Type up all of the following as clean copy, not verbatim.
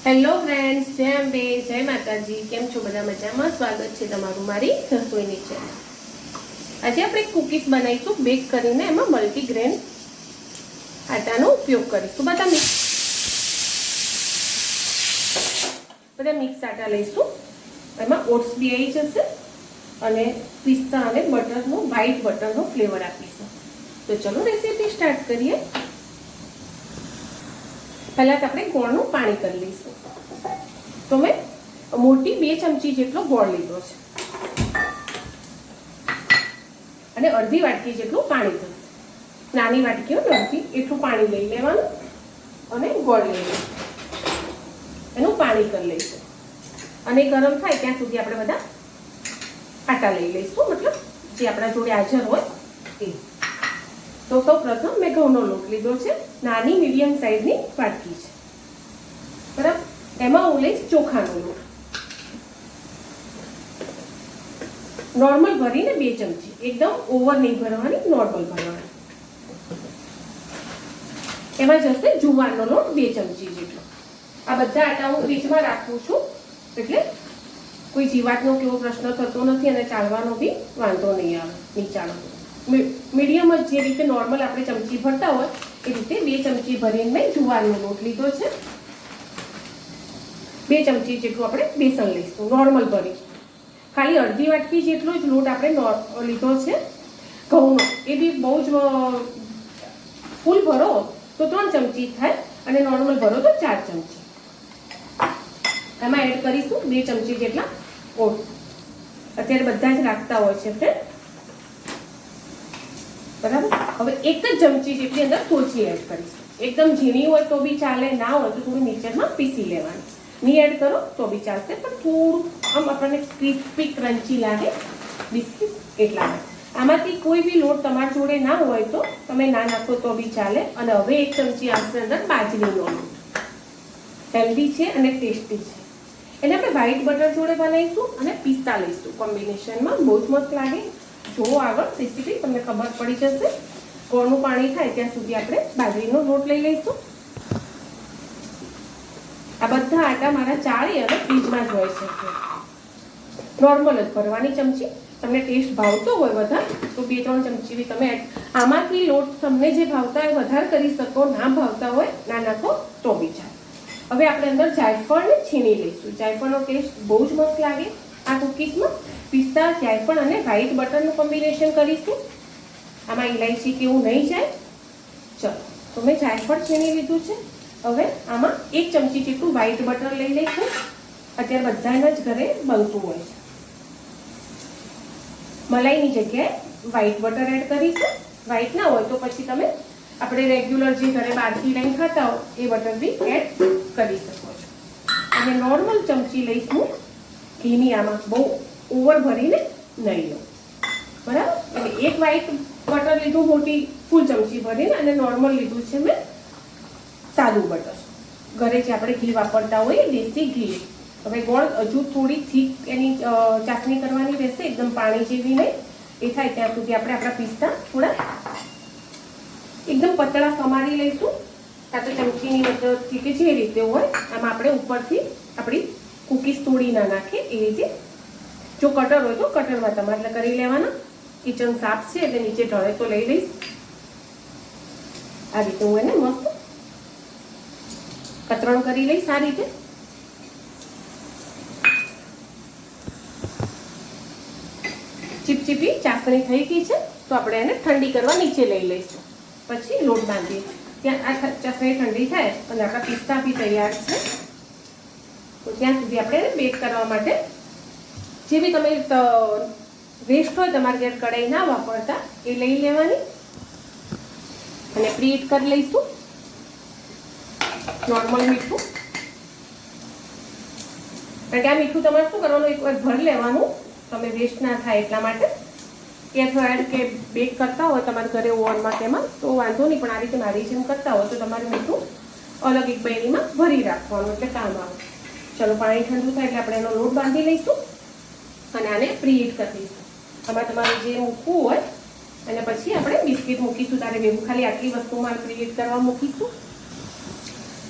Hello friends, જય અંબે, જય માતાજી. કેમ છો બધા? મજામાં? સ્વાગત છે તમારું મારી રસોઈની ચેનલ. આજે આપણે કુકીઝ બનાવીશું બેક કરીને. એમાં મલ્ટીગ્રેન આટાનો ઉપયોગ કરીશું. બધા મિક્સ આટા લઈશું. એમાં ઓટ્સ બી આવી જશે અને પિસ્તા અને બટરનો વ્હાઈટ બટરનો ફ્લેવર આપીશું. તો ચલો રેસીપી સ્ટાર્ટ કરીએ. પહેલાં આપણે ગોળનું પાણી કરી લઈશું. તો મેં મોટી 2 ચમચી જેટલો ગોળ લીધો છે અને અડધી વાટકી જેટલું પાણી થશે. નાની વાટકી હોય અડધી એટલું પાણી લઈ લેવાનું અને ગોળ લઈ લેવાનું. એનું પાણી કરી લઈશું અને ગરમ થાય ત્યાં સુધી આપણે બધા આટા લઈ લઈશું, મતલબ જે આપણા જોડે હાજર હોય એ. તો સૌ પ્રથમ મેં ઘઉંનો લોટ લીધો છે. નાની મીડિયમ સાઈઝની વાટકી છે, બરાબર. એમાં હું લઈશ ચોખાનો લોટ. નોર્મલ ભરીને 2 ચમચી, એકદમ ઓવર નહીં ભરવાની, નોર્મલ ભરવાની. એમાં જશે જુવારનો લોટ 2 ચમચી જેટલો. આ બધા આટા હું ફ્રીજમાં રાખું છું એટલે કોઈ જીવાતનો કેવો પ્રશ્ન થતો નથી અને ચાલવાનો બી વાંધો નહીં આવે. નીચાણો મીડિયમ જ જે રીતે નોર્મલ આપણે ચમચી ભરતા હોય એ રીતે 2 ચમચી ભરીને મેં જુવારનો લોટ લીધો છે. 2 ચમચી જેટલું આપણે બેસન લઈશું નોર્મલ ભરી. ખાલી અડધી વાટકી જેટલો જ લોટ આપણે લીધો છે ઘઉંનો. એ બી બહુ જ ફૂલ ભરો તો 3 ચમચી થાય અને નોર્મલ ભરો તો 4 ચમચી. એમાં એડ કરીશું 2 ચમચી જેટલા ઓટ્સ. અત્યારે બધા જ રાખતા હોય છે ફ્રેન્ડ, બરાબર. હવે 1 જ ચમચી જેટલી અંદર સોજી એડ કરીશું. એકદમ ઝીણી હોય તો બી ચાલે, ના હોય તો થોડું મિક્સરમાં પીસી લેવાનું. નહીં એડ કરો તો બી ચાલશે, પણ થોડું આમ આપણને ક્રિસ્પી ક્રન્ચી લાગે બિસ્કિટ એટલા માટે. આમાંથી કોઈ બી લોટ તમારા જોડે ના હોય તો તમે ના નાખો તો બી ચાલે. અને હવે 1 ચમચી આવશે અંદર બાજરીનો લોટ. હેલ્ધી છે અને ટેસ્ટી છે. એને આપણે વ્હાઈટ બટર જોડે બનાવીશું અને પિસ્તા લઈશું કોમ્બિનેશનમાં. બહુ જ મસ્ત લાગે. જો આગળ રેસીપી તમને ખબર પડી જશે. ગોળનું પાણી થાય ત્યાં સુધી આપણે બાજરીનો લોટ લઈ લઈશું. આ બધા આટા મારા ચાળી અને ફ્રીજમાં જ હોય છે. નોર્મલ જ ભરવાની ચમચી. તમને ટેસ્ટ ભાવતો હોય વધારે તો 2-3 ચમચી બી તમે આમાંથી લોટ તમને જે ભાવતા હોય વધારે કરી શકો. ના ભાવતા હોય ના નાખો તો બી ચાલે. હવે આપણે અંદર જાયફળને છીણી લઈશું. જાયફળનો ટેસ્ટ બહુ જ મસ્ત લાગે આ કુકીઝમાં. પિસ્તા, જાયફળ અને વ્હાઈટ બટરનું કોમ્બિનેશન કરીશું. આમાં ઇલાયચી કેવું નહીં જાય. ચલો, તો મેં જાયફળ છીણી લીધું છે. હવે આમાં 1 ચમચી જેટલું વ્હાઈટ બટર લઈ લઈશું. અત્યારે બધાના જ ઘરે બનતું હોય છે. મલાઈની જગ્યાએ વ્હાઈટ બટર એડ કરીશું. વ્હાઈટ ના હોય તો પછી તમે આપણે રેગ્યુલર જે ઘરે બહારથી લઈને ખાતા હો એ બટર બી એડ કરી શકો છો. અને નોર્મલ ચમચી લઈશું ઘીની. આમાં બહુ ઓવર ભરીને નહીં લો, બરાબર. એટલે 1 વ્હાઈટ બટર લીધું મોટી ફૂલ ચમચી ભરીને, અને નોર્મલ લીધું છે મેં સાદું બટર. ઘરે જે આપણે ઘી વાપરતા હોઈએ દેશી ઘી. હવે ગોળ હજુ થોડી થીક એની ચાસણી કરવાની રહેશે, એકદમ પાણી જેવી નહીં. એ થાય ત્યાં સુધી આપણે આપણા પિસ્તા થોડા એકદમ પતળા સમારી લઈશું. કાં તો ચમચીની મદદથી કે જે રીતે હોય. આમાં આપણે ઉપરથી આપણી કુકીઝ તોડી ના નાખે એ રીતે. જો કટર હોય તો કટરમાં તમારે કરી લેવાના. કિચન સાફ છે એટલે નીચે ઢળે તો લઈ લઈશ. આ રીતે હું એને મસ્ત કતરણ કરી લઈશ. આ રીતે ચીપચીપી ચાસણી થઈ ગઈ છે તો આપણે એને ઠંડી કરવા નીચે લઈ લઈશું. પછી લોટ બાંધીએ. ત્યાં આ ચાસણી ઠંડી થાય અને આપણા પિસ્તા બી તૈયાર છે. તો ત્યાં સુધી આપણે બેક કરવા માટે જે બી તમે વેસ્ટ હોય તમારી ઘેર કઢાઈ ના વાપરતા એ લઈ લેવાની અને પ્રીહીટ કરી લઈશું. નોર્મલ મીઠું. કારણ કે આ મીઠું તમારે શું કરવાનું, એકવાર ભરી લેવાનું તમે વેસ્ટ ના થાય એટલા માટે. એર કે બેક કરતા હોય તમારા ઘરે ઓવનમાં તેમાં તો વાંધો નહીં, પણ આ રીતે મારી જેમ કરતા હોય તો તમારે મીઠું અલગ એક બૈરીમાં ભરી રાખવાનું એટલે કામ આવે. ચલો, પાણી ઠંડુ થાય એટલે આપણે એનો લોટ બાંધી લઈશું અને આને પ્રીહીટ કરી દઈશું. આમાં તમારે જે મૂકવું હોય અને પછી આપણે બિસ્કિટ મૂકીશું. તારે ભેગું ખાલી આટલી વસ્તુમાં પ્રીહીટ કરવા મૂકીશું.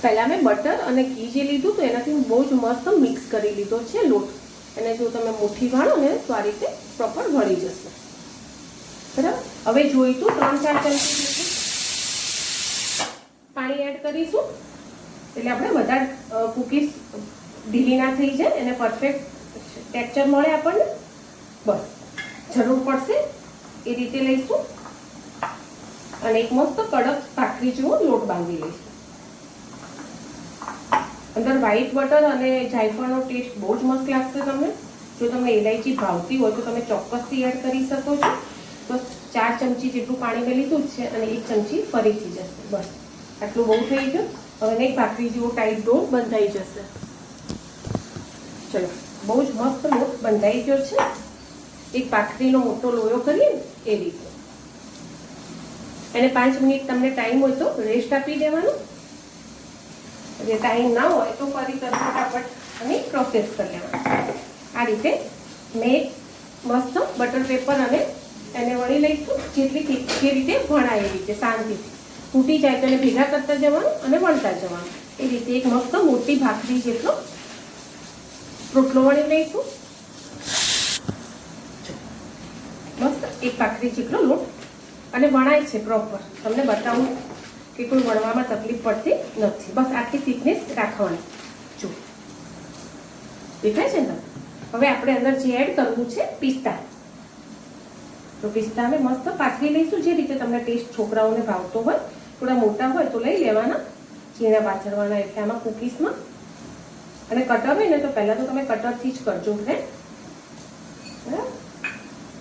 પહેલાં મેં બટર અને ઘી જે લીધું તો એનાથી બહુ જ મસ્ત મિક્સ કરી લીધો છે લોટ. અને જો તમે મુઠ્ઠી વાળો ને તો આ રીતે પ્રોપર વળી જશે. બરાબર. હવે જોઈતું 3-4 ચમચી જેટલું પાણી એડ કરીશું, એટલે આપણે વધારે કૂકીઝ ઢીલી ના થઈ જાય અને પરફેક્ટ ટેક્સચર મળે આપણને. બસ જરૂર પડશે એ રીતે લઈશું અને એક મસ્ત કડક ભાખરી જેવો લોટ બાંધી લઈશું. અંદર વ્હાઈટ બટર અને જાયફળનો ટેસ્ટ બહુ જ મસ્ત લાગશે તમને. જો તમને ઇલાયચી ભાવતી હોય તો તમે ચોક્કસથી એડ કરી શકો છો. તો 4 ચમચી જેટલું પાણી મેં લીધું જ છે અને 1 ચમચી ફરીથી જશે. બસ આટલું બહુ થઈ ગયું. હવે એક ભાખરી જેવો ટાઈટ ડો બંધાઈ જશે. ચલો, બહુ જ મસ્ત લોટ બંધાઈ ગયો છે. એક ભાખરીનો મોટો લોયો કરીએ ને એ રીતે. એને 5 મિનિટ તમને ટાઈમ હોય તો રેસ્ટ આપી દેવાનું. જે ટાઈમ ના હોય તો ફરી ફટાફટ અને પ્રોસેસ કરી લેવાનું. આ રીતે મેં મસ્ત બટર પેપર અને એને વણી લઈશું જેટલી જે રીતે વણાય એ રીતે શાંતિથી. તૂટી જાય તો એને ભેગા કરતા જવાનું અને વણતા જવાનું. એ રીતે એક મસ્ત મોટી ભાખરી જેટલો રોટલો વણી લઈશું. મસ્ત એક ભાખરી જેટલો લોટ અને વણાય છે પ્રોપર. તમને બતાવું કે કોઈ વણવામાં તકલીફ પડતી નથી. બસ આટલી થિકનેસ રાખવાની. જો દેખાય છે ને. હવે આપણે અંદર જે એડ કરવું છે પિસ્તા. તો પિસ્તાને મસ્ત પાથરી લઈશું જે રીતે તમને ટેસ્ટ છોકરાઓને ભાવતો હોય. થોડા મોટા હોય તો લઈ લેવાના, ઝીણા પાથરવાના એટલે આમાં કૂકીઝમાં. અને કટર હોય ને તો પહેલાં તો તમે કટરથી જ કરજો ફ્રેન્ડ. બરાબર.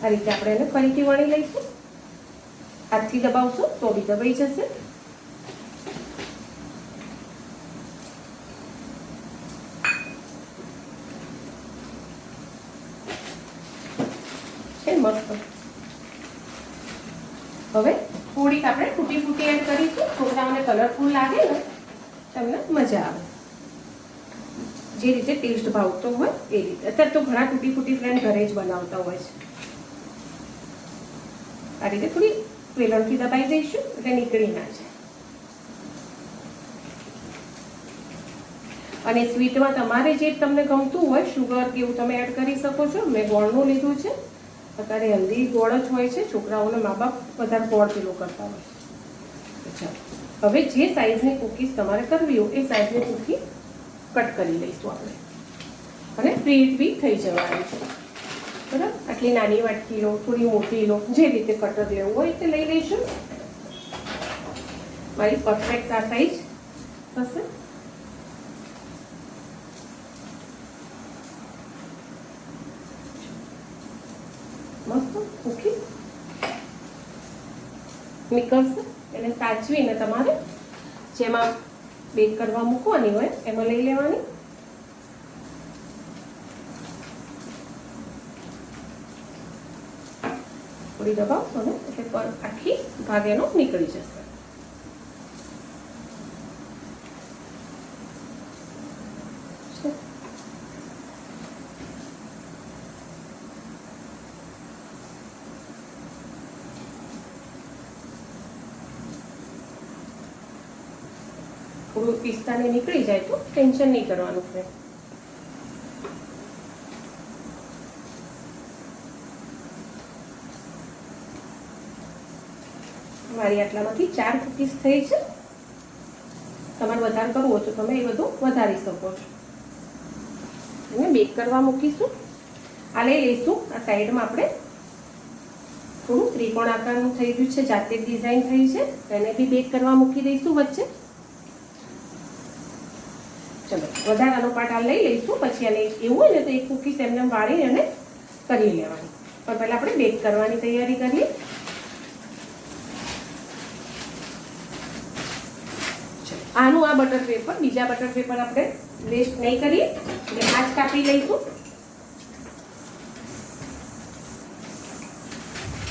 આ રીતે આપણે એને ફરીથી વણી લઈશું. હાથથી દબાવશું તો બી દબાઈ જશે. મસ્ત. હવે થોડીક આપણે તૂટી ફૂટી એડ કરીશું. છોકરાઓને કલરફુલ લાગે ને તમને મજા આવે. જે રીતે ટેસ્ટ ભાવતો હોય એ રીતે. અત્યારે તો ઘણા તૂટી ફૂટી ફ્રેન્ડ ઘરે જ બનાવતા હોય છે. આ રીતે થોડી વેલણથી દબાઈ દઈશું એટલે નીકળી ના જાય. અને સ્વીટમાં તમારે જે તમને ગમતું હોય શુગર કે એવું તમે એડ કરી શકો છો. મેં ગોળનું લીધું છે. અત્યારે હેલ્ધી ગોળ જ હોય છે. છોકરાઓને મા બાપ વધારે ગોળ પેલો કરતા હોય. ચાલો, હવે જે સાઈઝની કૂકીઝ તમારે કરવી હોય એ સાઈઝની કૂકી કટ કરી લઈશું આપણે. અને પ્રીટ બી થઈ જવાની છે. બરાબર. આટલી નાની વાટકી લો, થોડી મોટી લો, જે રીતે કટર લેવું હોય તે લઈ લઈશું. મારી પરફેક્ટ આ સાઈઝ થશે. મસ્ત કૂકીઝ નીકળશે. એને સાચવીને તમારે જેમાં બેક કરવા મૂકવાની હોય એમાં લઈ લેવાની. થોડી દબાવશો ને એટલે આખી ભાગેનો નીકળી જશે. થોડું પિસ્તાને નીકળી જાય તો ટેન્શન નહીં કરવાનું ફ્રેન્ડ. મારી આટલામાંથી 4 કૂકીઝ થઈ છે. તમારે વધારે કરવું હોય તો તમે એ બધું વધારી શકો છો. એને બેક કરવા મૂકીશું. આ લઈ લઈશું. આ સાઈડમાં આપણે થોડું ત્રિકોણ આકારનું થઈ ગયું છે, જાતે ડિઝાઇન થઈ છે. એને બી બેક કરવા મૂકી દઈશું વચ્ચે. ચલો, વધારાનો પાર્ટ આ લઈ લઈશું. પછી આને એવું હોય ને તો એક કૂકીઝ એમને વાળીને એને કરી લેવાની. પણ પહેલાં આપણે બેક કરવાની તૈયારી કરીએ. આનું આ બટર પેપર, બીજા બટર પેપર આપણે વેસ્ટ નહીં કરીએ એટલે આ જ કાપી લઈશું.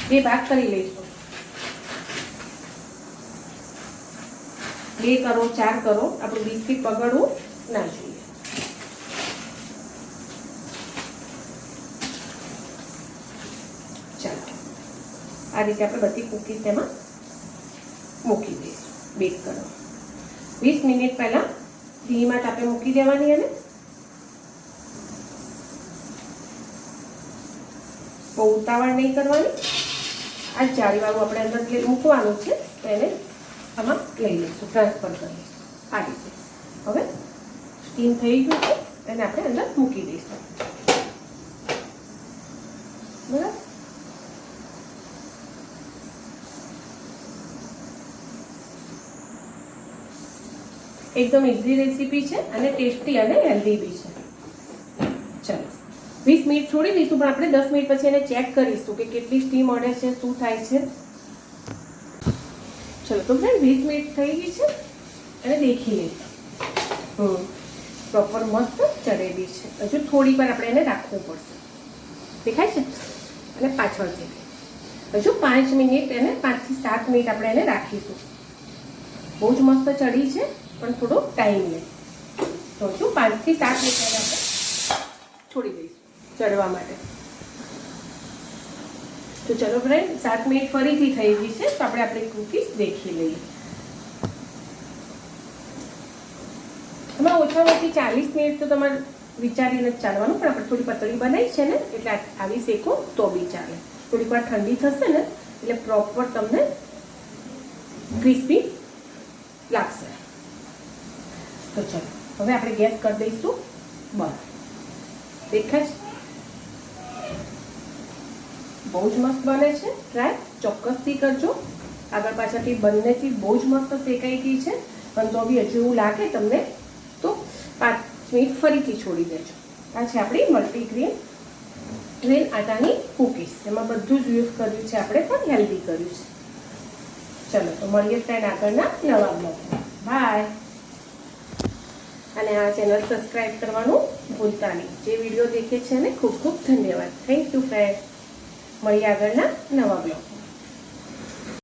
2 ભાગ કરી લઈશું. 2 કરો 4 કરો, આપણું બિસ્કિટ પગડવું ના જોઈએ. ચાલો, આ રીતે આપણે બધી કૂકીઝ એમાં મૂકી દઈશું બેક કરવા. 20 મિનિટ પહેલા ધીમા તાપે મૂકી દેવાની અને બહુ ઉતાવળ નહીં કરવાની. આ જાળીવાળું આપણે અંદર પ્લેટ મૂકવાનું છે તો એને આમાં લઈ લઈશું, ટ્રાન્સફર કરીશું આ રીતે. હવે સ્ટીમ થઈ ગયું છે એને આપણે અંદર મૂકી દઈશું. બરાબર. એકદમ ઇઝી રેસીપી છે અને ટેસ્ટી અને હેલ્ધી બી છે. ચાલો 20 મિનિટ છોડી દઈશું, પણ આપણે 10 મિનિટ પછી એને ચેક કરીશું કે કેટલી સ્ટીમ અડે છે, શું થાય છે. ચલો તો ફ્રેન્ડ 20 મિનિટ થઈ ગઈ છે અને દેખી લઈશું. પ્રોપર મસ્ત ચડેલી છે. હજુ થોડી વાર આપણે એને રાખવું પડશે. દેખાય છે? અને પાછળથી હજુ 5 મિનિટ એને 5 થી 7 મિનિટ આપણે એને રાખીશું. બહુ જ મસ્ત ચડી છે પણ થોડો ટાઈમ લે તો હજુ 5 થી 7 મિનિટ આપણે છોડી દઈશું ચડવા માટે. તો ચલો ફ્રેન્ડ 7 મિનિટ ફરીથી થઈ ગઈ છે તો આપણે આપણી કૂકીઝ દેખી લઈએ. એમાં ઓછામાં ઓછી 40 મિનિટ તો તમારે વિચારીને જ ચાલવાનું, પણ આપણે થોડી પતળી બનાવી છે ને એટલે આવી શેકો તો બી ચાલે. થોડીક વાર ઠંડી થશે ને એટલે પ્રોપર તમને ક્રિસ્પી લાગશે. તો ચલો હવે આપણે ગેસ કરી દઈશું બંધ. દેખાય છે? બહુ જ મસ્ત બને છે. ટ્રાય ચોક્કસથી કરજો. આગળ પાછળથી બંનેથી બહુ જ મસ્ત શેકાઈ ગઈ છે, પણ તો બી હજુ એવું લાગે તમને તો 5 મિનિટ ફરીથી છોડી દેજો. આ છે આપણી મલ્ટીગ્રેન આટાની કૂકીઝ. એમાં બધું જ યુઝ કર્યું છે આપણે, પણ હેલ્ધી કર્યું છે. ચલો તો મળીએ ફ્રેન્ડ આગળના નવા બ્લોગમાં. બાય. અને આ ચેનલ સબસ્ક્રાઈબ કરવાનું ભૂલતા નહીં. જે વિડીયો દેખે છે એને ખૂબ ખૂબ ધન્યવાદ. Thank you friend. મળીએ આગળના નવા બ્લોગ.